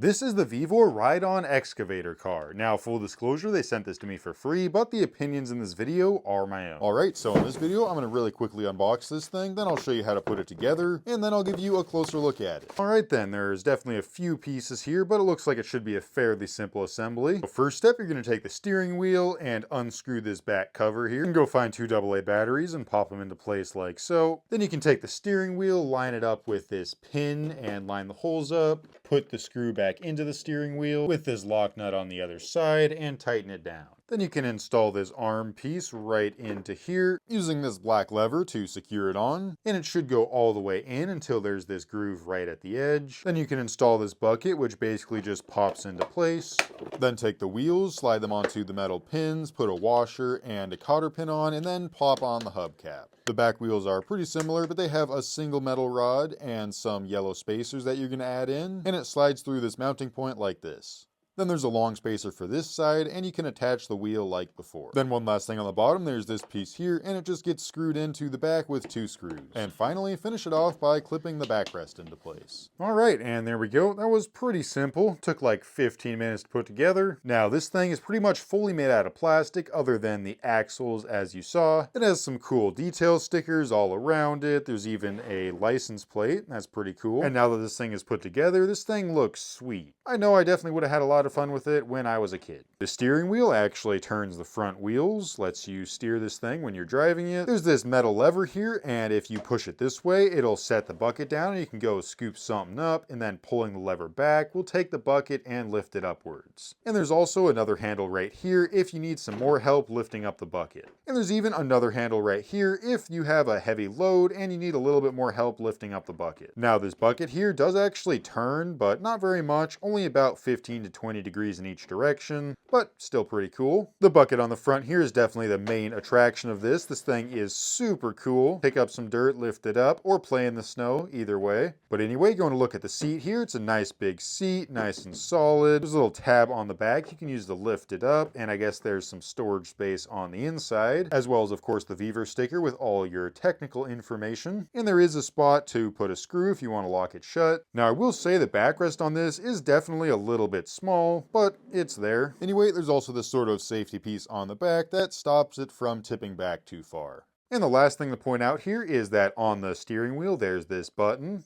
This is the VEVOR ride-on excavator car. Now, full disclosure, they sent this to me for free, but the opinions in this video are my own. Alright, so in this video, I'm going to really quickly unbox this thing, then I'll show you how to put it together, and then I'll give you a closer look at it. Alright then, there's definitely a few pieces here, but it looks like it should be a fairly simple assembly. The first step, you're going to take the steering wheel and unscrew this back cover here. You can go find two AA batteries and pop them into place like so. Then you can take the steering wheel, line it up with this pin, and line the holes up. Put the screw back into the steering wheel with this lock nut on the other side and tighten it down. Then you can install this arm piece right into here using this black lever to secure it on, and it should go all the way in until there's this groove right at the edge. Then you can install this bucket, which basically just pops into place. Then take the wheels, slide them onto the metal pins, put a washer and a cotter pin on, and then pop on the hubcap. The back wheels are pretty similar, but they have a single metal rod and some yellow spacers that you're going to add in, and it slides through this mounting point like this. Then there's a long spacer for this side, and you can attach the wheel like before. Then one last thing on the bottom, there's this piece here, and it just gets screwed into the back with two screws. And finally, finish it off by clipping the backrest into place. Alright, and there we go. That was pretty simple. Took like 15 minutes to put together. Now, this thing is pretty much fully made out of plastic, other than the axles as you saw. It has some cool detail stickers all around it. There's even a license plate. That's pretty cool. And now that this thing is put together, this thing looks sweet. I know I definitely would have had a lot of fun with it when I was a kid. The steering wheel actually turns the front wheels, lets you steer this thing when you're driving it. There's this metal lever here, and if you push it this way, it'll set the bucket down, and you can go scoop something up, and then pulling the lever back will take the bucket and lift it upwards. And there's also another handle right here if you need some more help lifting up the bucket. And there's even another handle right here if you have a heavy load and you need a little bit more help lifting up the bucket. Now, this bucket here does actually turn, but not very much, only about 15 to 20 degrees in each direction, but still pretty cool. The bucket on the front here is definitely the main attraction of this. This thing is super cool. Pick up some dirt, lift it up, or play in the snow, either way. But anyway, going to look at the seat here. It's a nice big seat, nice and solid. There's a little tab on the back you can use to lift it up, and I guess there's some storage space on the inside, as well as, of course, the VEVOR sticker with all your technical information. And there is a spot to put a screw if you want to lock it shut. Now, I will say the backrest on this is definitely a little bit small, but it's there. Anyway, there's also this sort of safety piece on the back that stops it from tipping back too far. And the last thing to point out here is that on the steering wheel, there's this button.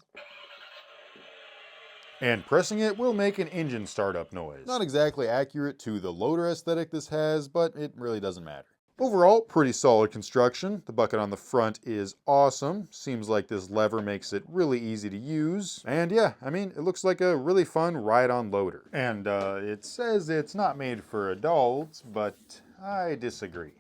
And pressing it will make an engine startup noise. Not exactly accurate to the loader aesthetic this has, but it really doesn't matter. Overall, pretty solid construction. The bucket on the front is awesome. Seems like this lever makes it really easy to use. And yeah, I mean, it looks like a really fun ride-on loader. And it says it's not made for adults, but I disagree.